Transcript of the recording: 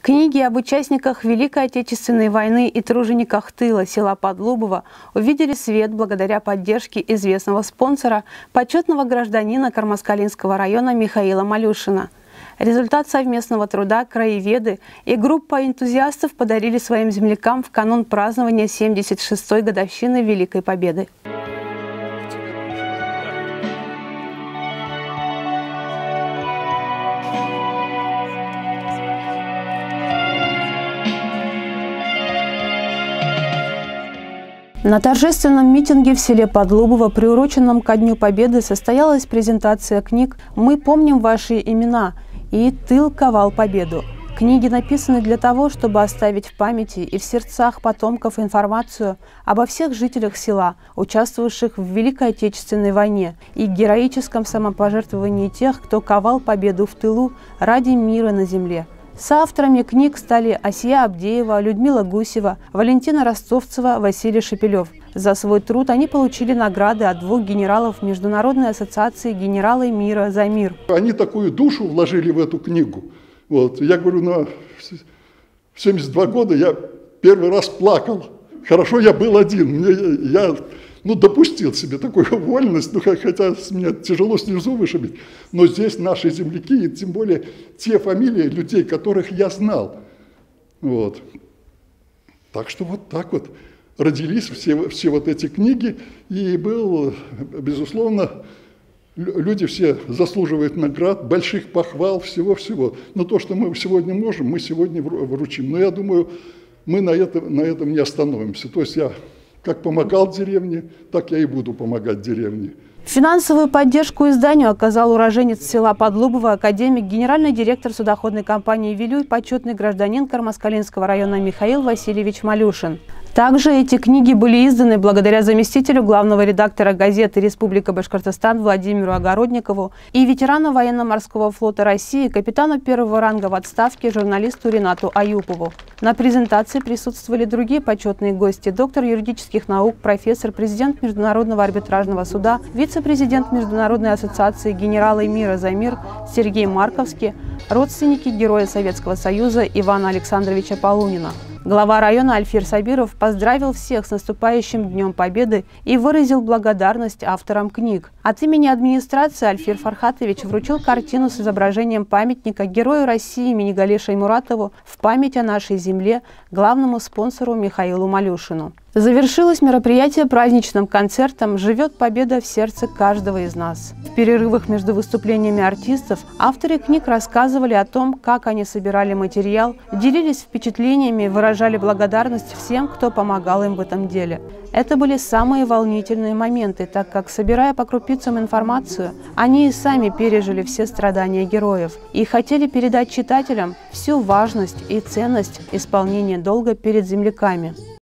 Книги об участниках Великой Отечественной войны и тружениках тыла села Подлубово увидели свет благодаря поддержке известного спонсора, почетного гражданина Кармаскалинского района Михаила Малюшина. Результат совместного труда краеведы и группа энтузиастов подарили своим землякам в канун празднования 76-й годовщины Великой Победы. На торжественном митинге в селе Подлубово, приуроченном ко Дню Победы, состоялась презентация книг «Мы помним ваши имена» и «Тыл ковал победу». Книги написаны для того, чтобы оставить в памяти и в сердцах потомков информацию обо всех жителях села, участвовавших в Великой Отечественной войне, и героическом самопожертвовании тех, кто ковал победу в тылу ради мира на земле. Соавторами книг стали Асия Абдеева, Людмила Гусева, Валентина Ростовцева, Василий Шепелев. За свой труд они получили награды от 2 генералов Международной ассоциации «Генералы мира за мир». Они такую душу вложили в эту книгу. Вот. Я говорю, в 72 года я первый раз плакал. Хорошо, я был один. Я допустил себе такую вольность, хотя мне тяжело слезу вышибить. Но здесь наши земляки, и тем более те фамилии людей, которых я знал. Вот. Так что вот так вот родились все вот эти книги. И был, безусловно, люди все заслуживают наград, больших похвал, всего-всего. Но то, что мы сегодня можем, мы сегодня вручим. Но я думаю, мы на этом не остановимся. То есть я как помогал деревне, так я и буду помогать деревне. Финансовую поддержку изданию оказал уроженец села Подлубово, академик, генеральный директор судоходной компании «Вилюй», почетный гражданин Кармаскалинского района Михаил Васильевич Малюшин. Также эти книги были изданы благодаря заместителю главного редактора газеты «Республика Башкортостан» Владимиру Огородникову и ветерану военно-морского флота России, капитану первого ранга в отставке, журналисту Ринату Аюпову. На презентации присутствовали другие почетные гости: доктор юридических наук, профессор, президент Международного арбитражного суда, вице-президент Международной ассоциации «Генералы мира за мир» Сергей Марковский, родственники Героя Советского Союза Ивана Александровича Полунина. Глава района Альфир Сабиров поздравил всех с наступающим Днем Победы и выразил благодарность авторам книг. От имени администрации Альфир Фархатович вручил картину с изображением памятника Герою России Минигале Шаймуратову в память о нашей земле главному спонсору Михаилу Малюшину. Завершилось мероприятие праздничным концертом «Живет победа в сердце каждого из нас». В перерывах между выступлениями артистов авторы книг рассказывали о том, как они собирали материал, делились впечатлениями, выражали благодарность всем, кто помогал им в этом деле. Это были самые волнительные моменты, так как, собирая по крупицам информацию, они и сами пережили все страдания героев и хотели передать читателям всю важность и ценность исполнения долга перед земляками.